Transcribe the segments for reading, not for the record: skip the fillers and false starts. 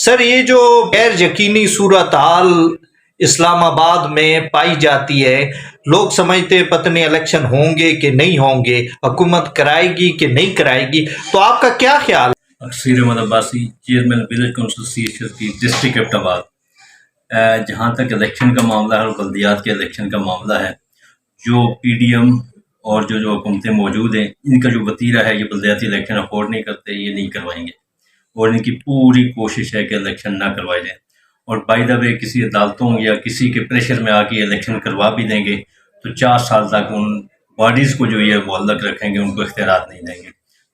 سر یہ جو غیر یقینی صورتحال اسلام آباد میں پائی جاتی ہے، لوگ سمجھتے ہیں پتہ نہیں الیکشن ہوں گے کہ نہیں ہوں گے، حکومت کرائے گی کہ نہیں کرائے گی، تو آپ کا کیا خیال ہے؟ سیر Ahmed Abbasi, chairman village council C H S کی ڈسٹرکٹ ایبٹ آباد۔ جہاں تک الیکشن کا معاملہ ہے اور بلدیات کے الیکشن کا معاملہ ہے، جو پی ڈی ایم اور جو حکومتیں موجود ہیں، ان کا جو وتیرہ ہے، یہ بلدیاتی الیکشن افورڈ نہیں کرتے، یہ نہیں کروائیں گے، اور ان کی پوری کوشش ہے کہ الیکشن نہ کروائے جائیں، اور بائی دا وے کسی عدالتوں یا کسی کے پریشر میں آ کے الیکشن کروا بھی دیں گے تو 4 سال تک ان باڈیز کو جو یہ معلق رکھیں گے، ان کو اختیارات نہیں دیں گے۔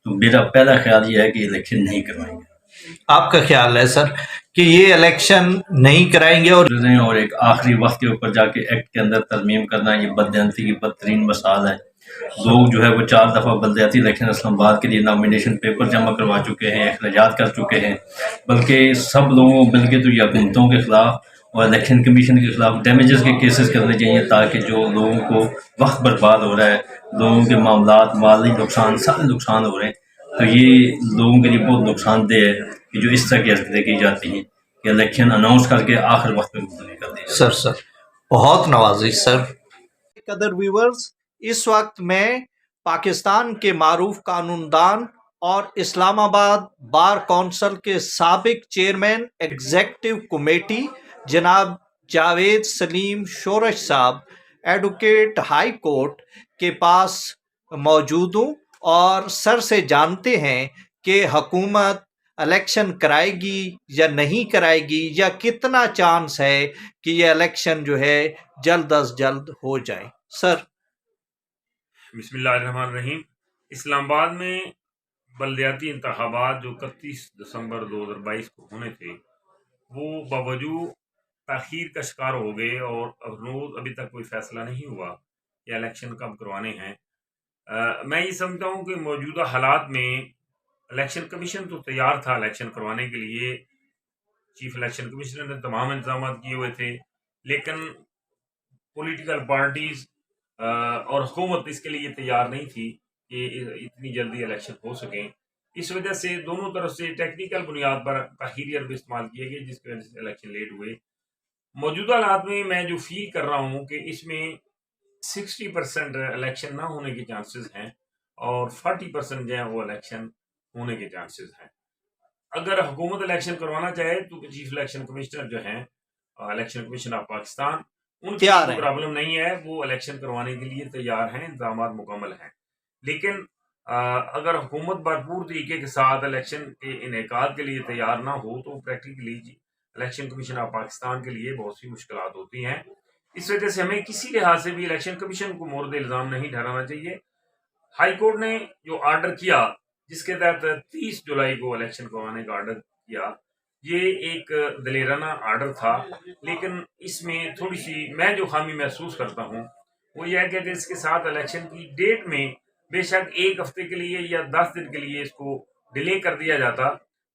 تو میرا پہلا خیال یہ ہے کہ الیکشن نہیں کروائیں گے۔ آپ کا خیال ہے سر کہ یہ الیکشن نہیں کرائیں گے؟ اور ایک آخری وقت کے اوپر جا کے ایکٹ کے اندر ترمیم کرنا، یہ بددیانتی کی بدترین مثال ہے۔ لوگ جو ہے وہ 4 دفعہ بلدیاتی الیکشن اسلام آباد کے لیے نامینیشن پیپر جمع کروا چکے ہیں، اخراجات کر چکے ہیں، بلکہ سب لوگوں بلکہ تو یہ حکومتوں کے خلاف اور الیکشن کمیشن کے خلاف ڈیمیجز کے کیسز کرنے چاہیے، تاکہ جو لوگوں کو وقت برباد ہو رہا ہے، لوگوں کے معاملات، مالی نقصان، سارے نقصان ہو رہے ہیں، تو یہ لوگوں کے لیے بہت نقصان دہ ہے کہ جو اس طرح کی حرکتیں کی جاتی ہیں کہ الیکشن اناؤنس کر کے آخر وقت میں ملتوی کر دی جاتی ہے۔ سر بہت نوازش سر۔ قدر ویورز، اس وقت میں پاکستان کے معروف قانون دان اور اسلام آباد بار کونسل کے سابق چیئرمین ایگزیکٹو کمیٹی جناب جاوید سلیم شورش صاحب ایڈوکیٹ ہائی کورٹ کے پاس موجود ہوں، اور سر سے جانتے ہیں کہ حکومت الیکشن کرائے گی یا نہیں کرائے گی، یا کتنا چانس ہے کہ یہ الیکشن جو ہے جلد از جلد ہو جائے۔ سر بسم اللہ الرحمن الرحیم۔ اسلام آباد میں بلدیاتی انتخابات جو 31 دسمبر 2022 کو ہونے تھے، وہ باوجود تاخیر کا شکار ہو گئے، اور ابھی تک کوئی فیصلہ نہیں ہوا کہ الیکشن کب کروانے ہیں۔ میں یہ سمجھتا ہوں کہ موجودہ حالات میں الیکشن کمیشن تو تیار تھا الیکشن کروانے کے لیے، چیف الیکشن کمشنر نے تمام انتظامات کیے ہوئے تھے، لیکن پولیٹیکل پارٹیز اور حکومت اس کے لیے تیار نہیں تھی کہ اتنی جلدی الیکشن ہو سکیں۔ اس وجہ سے دونوں طرف سے ٹیکنیکل بنیاد پر تاخیری حربے استعمال کیے گئے، جس کی وجہ سے الیکشن لیٹ ہوئے۔ موجودہ حالات میں جو فیل کر رہا ہوں کہ اس میں 60% الیکشن نہ ہونے کے چانسز ہیں، اور 40% جو ہیں وہ الیکشن ہونے کے چانسز ہیں۔ اگر حکومت الیکشن کروانا چاہے تو چیف الیکشن کمشنر جو ہیں، الیکشن کمیشن آف پاکستان، ان کی کوئی پرابلم نہیں ہے، وہ الیکشن کروانے کے لیے تیار ہیں، انتظامات مکمل ہیں۔ لیکن اگر حکومت بھرپور طریقے کے ساتھ الیکشن کے انعقاد کے لیے تیار نہ ہو تو practically election commission of Pakistan کے لیے بہت سی مشکلات ہوتی ہیں۔ اس وجہ سے ہمیں کسی لحاظ سے بھی الیکشن کمیشن کو مورد الزام نہیں ٹھہرانا چاہیے۔ ہائی کورٹ نے جو آرڈر کیا، جس کے تحت 30 جولائی کو الیکشن کروانے کا آرڈر کیا، یہ ایک دلیرانہ آرڈر تھا، لیکن اس میں تھوڑی سی میں جو خامی محسوس کرتا ہوں وہ یہ ہے کہ اس کے ساتھ الیکشن کی ڈیٹ میں بے شک 1 ہفتے کے لیے یا 10 دن کے لیے اس کو ڈیلے کر دیا جاتا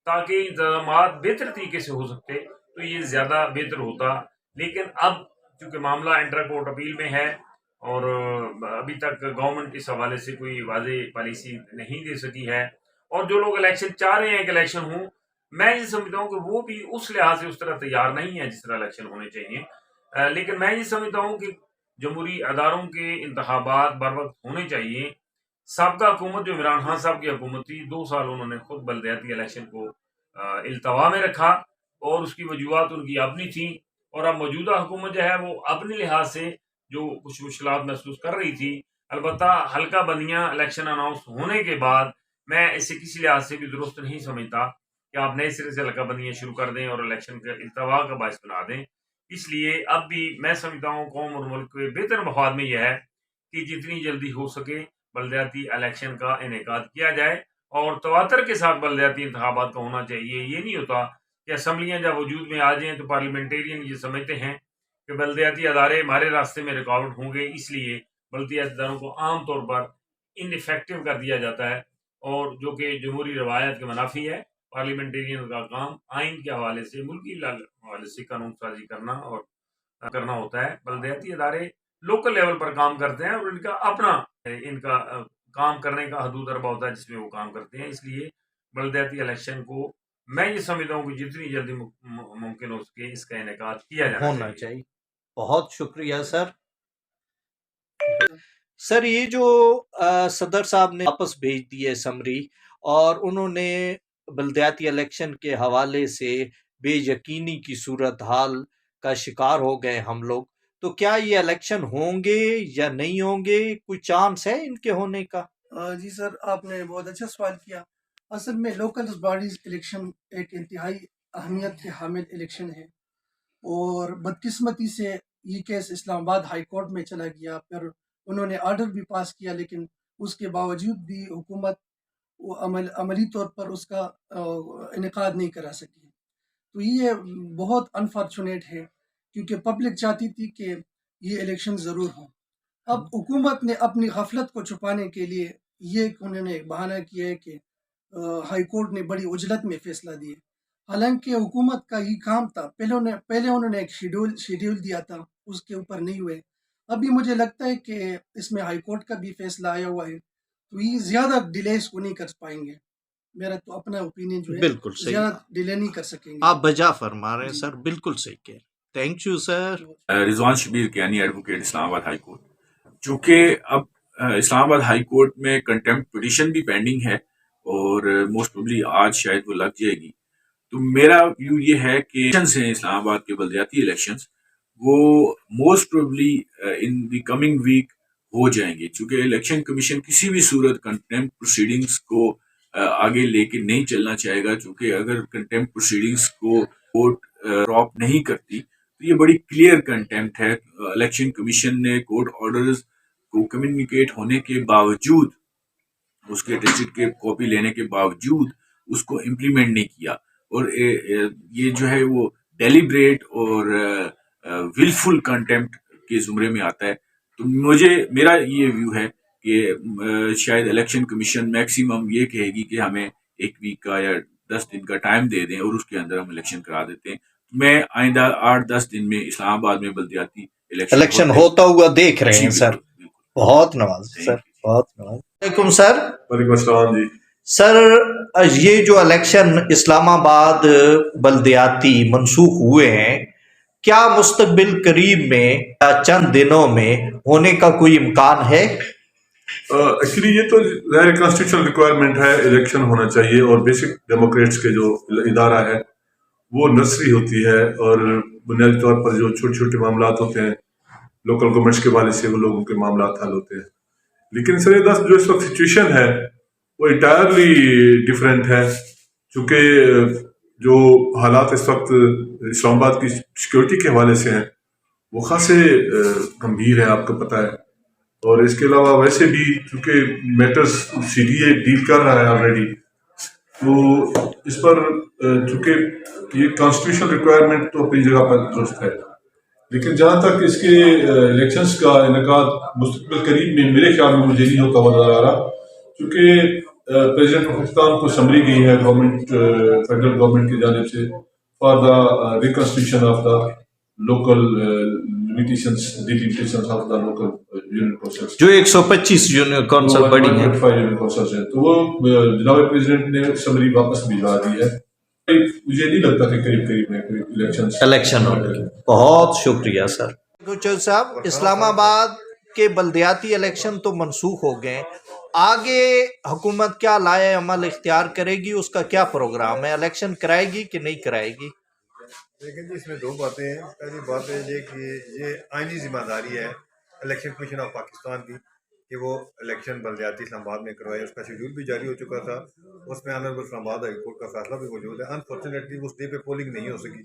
تاکہ انتظامات بہتر طریقے سے ہو سکتے تو یہ زیادہ بہتر ہوتا۔ لیکن اب چونکہ معاملہ انٹر کورٹ اپیل میں ہے، اور ابھی تک گورنمنٹ اس حوالے سے کوئی واضح پالیسی نہیں دے سکی ہے، اور جو لوگ الیکشن چاہ رہے ہیں کہ الیکشن ہوں، میں یہ سمجھتا ہوں کہ وہ بھی اس لحاظ سے اس طرح تیار نہیں ہے جس طرح الیکشن ہونے چاہیے۔ لیکن میں یہ سمجھتا ہوں کہ جمہوری اداروں کے انتخابات بر وقت ہونے چاہیے۔ سابقہ حکومت جو عمران خان صاحب کی حکومت تھی، 2 سال انہوں نے خود بلدیاتی الیکشن کو التوا میں رکھا، اور اس کی وجوہات ان کی اپنی تھیں، اور اب موجودہ حکومت جو ہے وہ اپنے لحاظ سے جو کچھ مشکلات محسوس کر رہی تھی، البتہ حلقہ بندیاں الیکشن اناؤنس ہونے کے بعد میں اسے کسی لحاظ سے بھی درست نہیں سمجھتا کہ آپ نئے سرے سے حلقہ بندیاں شروع کر دیں اور الیکشن کا التوا کا باعث بنا دیں۔ اس لیے اب بھی میں سمجھتا ہوں قوم اور ملک کے بہتر مفاد میں یہ ہے کہ جتنی جلدی ہو سکے بلدیاتی الیکشن کا انعقاد کیا جائے، اور تواتر کے ساتھ بلدیاتی انتخابات کا ہونا چاہیے۔ یہ نہیں ہوتا کہ اسمبلیاں جب وجود میں آ جائیں تو پارلیمنٹیرین یہ سمجھتے ہیں کہ بلدیاتی ادارے ہمارے راستے میں رکاوٹ ہوں گے، اس لیے بلدیاتی اداروں کو عام طور پر ان افیکٹو کر دیا جاتا ہے، اور جو کہ جمہوری روایت کے منافی ہے۔ پارلیمنٹیرین کا کام آئین کے حوالے سے، ملکی حوالے سے قانون سازی کرنا ہوتا ہے۔ بلدیاتی ادارے لوکل لیول پر کام کرتے ہیں، اور ان کا اپنا کام کرنے کا حدود اربا ہوتا ہے جس میں وہ کام کرتے ہیں۔ اس لیے بلدیاتی الیکشن کو میں یہ سمجھتا ہوں کہ جتنی جلدی ممکن ہو سکے اس کا انعقاد کیا جانا ہونا چاہیے. بہت شکریہ سر. سر یہ جو صدر صاحب نے واپس بھیج دی ہے سمری، اور انہوں نے بلدیاتی الیکشن کے حوالے سے بے یقینی کی صورتحال کا شکار ہو گئے ہم لوگ، تو کیا یہ الیکشن ہوں گے یا نہیں ہوں گے؟ کوئی چانس ہے ان کے ہونے کا؟ جی سر، آپ نے بہت اچھا سوال کیا. اصل میں لوکل باڈیز الیکشن ایک انتہائی اہمیت کے حامل الیکشن ہے، اور بدقسمتی سے یہ کیس اسلام آباد ہائی کورٹ میں چلا گیا. پھر انہوں نے آرڈر بھی پاس کیا، لیکن اس کے باوجود بھی حکومت وہ عملی طور پر اس کا انعقاد نہیں کرا سکی. تو یہ بہت انفارچونیٹ ہے، کیونکہ پبلک چاہتی تھی کہ یہ الیکشن ضرور ہوں. اب حکومت نے اپنی غفلت کو چھپانے کے لیے یہ انہوں نے ایک بہانہ کیا ہے کہ ہائی کورٹ نے بڑی عجلت میں فیصلہ دیا، حالانکہ حکومت کا یہ کام تھا. پہلے انہوں نے ایک شیڈول دیا تھا، اس کے اوپر نہیں ہوئے. ابھی مجھے لگتا ہے کہ اس میں ہائی کورٹ کا بھی فیصلہ آیا ہوا ہے، تو یہ زیادہ ڈیلیز کو نہیں کر پائیں گے. میرا تو اپنا اوپینین جو ہے، بالکل صحیح، زیادہ ڈیلے نہیں کر سکیں گے. آپ بجا فرما رہے ہیں جی. سر، بالکل صحیح کہہ رہے ہیں. Thank you sir. Rizwan Shabbir Kiani, advocate, Islamabad high court. چونکہ اب اسلام آباد ہائی کورٹ میں کنٹمپٹ پٹیشن بھی پینڈنگ ہے اور موسٹ پروبلی آج شاید وہ لگ جائے گی، تو میرا ویو یہ ہے کہ الیکشنز ہیں اسلام آباد کے بلدیاتی الیکشنز، وہ most probably in the coming week ہو جائیں گے. چونکہ الیکشن کمیشن کسی بھی صورت کنٹمپٹ پروسیڈنگز کو آگے لے کے نہیں چلنا چاہے گا، چونکہ اگر کنٹمپٹ پروسیڈنگز کو کورٹ ڈراپ نہیں کرتی تو یہ بڑی کلیئر کنٹمپٹ ہے. الیکشن کمیشن نے کورٹ آرڈرز کو کمیونیکیٹ ہونے کے باوجود، اس کے ڈسٹرکٹ کے کاپی لینے کے باوجود اس کو امپلیمنٹ نہیں کیا، اور یہ جو ہے وہ ڈیلیبریٹ اور ولفل کنٹمپٹ کے زمرے میں آتا ہے. تو میرا یہ ویو ہے کہ شاید الیکشن کمیشن میکسیمم یہ کہے گی کہ ہمیں 1 ویک کا یا 10 دن کا ٹائم دے دیں اور اس کے اندر ہم الیکشن کرا دیتے ہیں. میں آئندہ 8-10 دن میں اسلام آباد میں بلدیاتی الیکشن ہوتا ہوا دیکھ رہے ہیں سر. بہت نواز سر، بہت نواز. وعلیکم سر. وعلیکم السلام. جی سر، یہ جو الیکشن اسلام آباد بلدیاتی منسوخ ہوئے ہیں، کیا مستقبل قریب میں یا چند دنوں میں ہونے کا کوئی امکان ہے؟ ایکچولی یہ تو ظاہر کانسٹیٹیوشنل ریکوائرمنٹ ہے، الیکشن ہونا چاہیے، اور بیسک ڈیموکریٹس کے جو ادارہ ہے وہ نرسری ہوتی ہے، اور بنیادی طور پر جو چھوٹے چھوٹے معاملات ہوتے ہیں لوکل گورنمنٹس کے حوالے سے وہ لوگوں کے معاملات حل ہوتے ہیں. لیکن سر جو اس وقت سچویشن ہے وہ انٹائرلی ڈفرینٹ ہے، چونکہ جو حالات اس وقت اسلام آباد کی سیکورٹی کے حوالے سے ہیں وہ خاصے گمبھیر ہیں، آپ کو پتہ ہے. اور اس کے علاوہ ویسے بھی چونکہ matters C D A deal کر رہا ہے آلریڈی، تو اس پر چونکہ یہ کانسٹیٹیوشنل ریکوائرمنٹ تو اپنی جگہ پر درست ہے، لیکن جہاں تک اس کے الیکشنز کا انعقاد مستقبل قریب میں میرے خیال میں مجھے نہیں ہوتا ہوا نظر آ رہا، کیونکہ پریزیڈنٹ پاکستان کو سمری گئی ہے گورنمنٹ، فیڈرل گورنمنٹ کی جانب سے for the reconstruction of the local delimitations of the local unit process, جو 125 یونین کونسل بڑی ہیں، تو وہ جناب پریزیڈنٹ نے سمری واپس بھجوا دی ہے. مجھے نہیں لگتا کہ قریب میں کوئی الیکشن ہونے کی. بہت شکریہ سر. گوچر صاحب، اسلام آباد کے بلدیاتی الیکشن تو منسوخ ہو گئے، آگے حکومت کیا لائے عمل اختیار کرے گی؟ اس کا کیا پروگرام ہے؟ الیکشن کرائے گی کہ نہیں کرائے گی؟ لیکن جی اس میں 2 باتیں ہیں. پہلی بات ہے یہ کہ یہ آئینی ذمہ داری ہے الیکشن کمیشن آف پاکستان کی کہ وہ الیکشن بلدیاتی اسلام آباد میں کروائے. اس کا شیڈول بھی جاری ہو چکا تھا، اس میں آنریبل اسلام آباد ہائی کورٹ کا فیصلہ بھی موجود ہے. انفارچونیٹلی اس ڈے پہ پولنگ نہیں ہو سکی.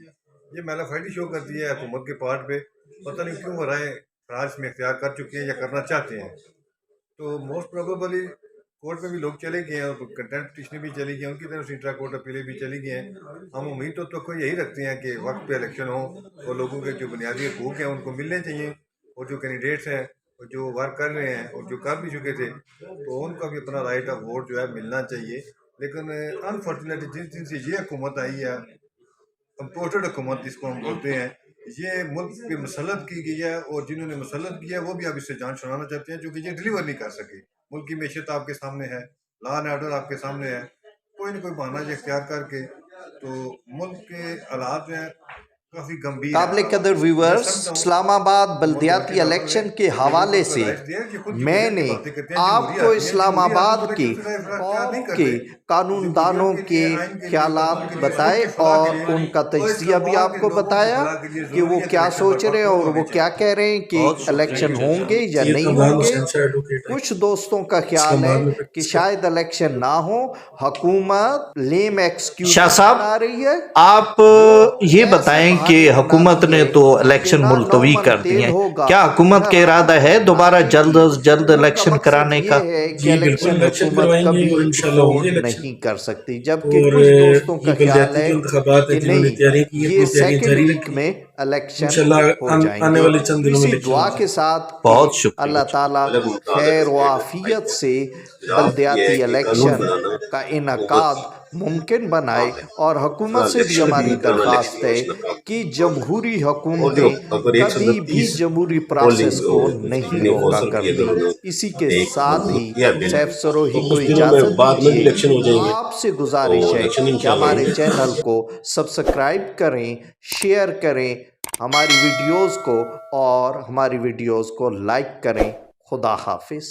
یہ میلافائڈی شو کرتی ہے حکومت کے پارٹ پہ، پتہ نہیں کیوں وہ رائے فراج میں اختیار کر چکے ہیں یا کرنا چاہتے ہیں. تو موسٹ پروبیبلی کورٹ میں بھی لوگ چلے گئے ہیں اور کنٹمپٹ پٹیشنیں بھی چلی گئی ہیں، ان کی طرف سے انٹرا کورٹ اپیلیں بھی چلی گئی ہیں. ہم امید تو یہی رکھتے ہیں کہ وقت پہ الیکشن ہو اور لوگوں کے جو بنیادی حقوق ہیں ان کو ملنے چاہیے، اور جو کینڈیڈیٹس ہیں اور جو ورک کر رہے ہیں اور جو کر بھی چکے تھے تو ان کا بھی اپنا رائٹ آف ووٹ جو ہے ملنا چاہیے. لیکن انفارچونیٹلی جس دن سے یہ حکومت آئی ہے، امپورٹڈ حکومت جس کو ہم بولتے ہیں، یہ ملک پہ مسلط کی گئی ہے، اور جنہوں نے مسلط کیا ہے وہ بھی اب اس سے جان چھڑانا چاہتے ہیں، کیونکہ یہ ڈیلیور نہیں کر سکے. ملک کی معیشت آپ کے سامنے ہے، لا اینڈ آرڈر آپ کے سامنے ہے، کوئی نہ کوئی بہانہ یہ اختیار کر کے تو ملک کے حالات جو ہیں کافی گمبھیر قابل قدر ویورز، اسلام آباد بلدیاتی الیکشن کے حوالے سے میں نے آپ کو اسلام آباد کے ٹاپ کے قانون دانوں کے خیالات بتائے اور ان کا تجزیہ بھی آپ کو بتایا کہ وہ کیا سوچ رہے ہیں اور وہ کیا کہہ رہے ہیں کہ الیکشن ہوں گے یا نہیں ہوں گے۔ کچھ دوستوں کا خیال ہے کہ شاید الیکشن نہ ہو، حکومت لیم ایکسکیوز آ رہی ہے۔ آپ یہ بتائیں کہ حکومت نے تو الیکشن ملتوی کر دی ہیں، کیا حکومت کا ارادہ ہے دوبارہ جلد از جلد الیکشن کرانے کا؟ جی بالکل الیکشن کروائیں گے اور انشاءاللہ ہوں گے الیکشن نہیں کر سکتی، جبکہ اور کچھ دوستوں کا یہ خیال بلدیاتی ہے جو انتخابات ہیں کہ جنہوں نے نہیں، تیاری کی ہے یہ اپنی تیاریاں سیکنڈ جاری ویک رکھیں میں الیکشن انشاءاللہ ہو جائیں آنے گے۔ والے چند دنوں میں اسی الیکشن دعا ہو جائیں کے ساتھ بہت شکریہ۔ اللہ تعالیٰ خیر و عافیت سے بلدیاتی الیکشن کا انعقاد ممکن بنائے، اور حکومت سے بھی ہماری درخواست ہے کہ جمہوری حکومتیں کبھی بھی جمہوری پروسیس کو نہیں روکا کرتی۔ اسی کے ساتھ ہی سیف سروہی کو کچھ دنوں میں اجازت بعد میں بھی دیجیے، الیکشن ہو جائیں گے آپ سے گزارش ہے الیکشن کہ انشاءاللہ ہمارے ہوگا۔ چینل کو سبسکرائب کریں، شیئر کریں ہماری ویڈیوز کو، اور ہماری ویڈیوز کو لائک کریں۔ خدا حافظ۔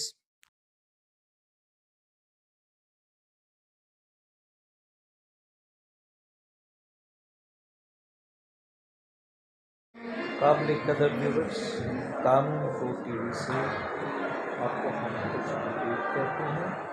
قابل قدر ویورز، قانون کو ٹی وی سے آپ کو ہم خوش آمدید کہتے ہیں۔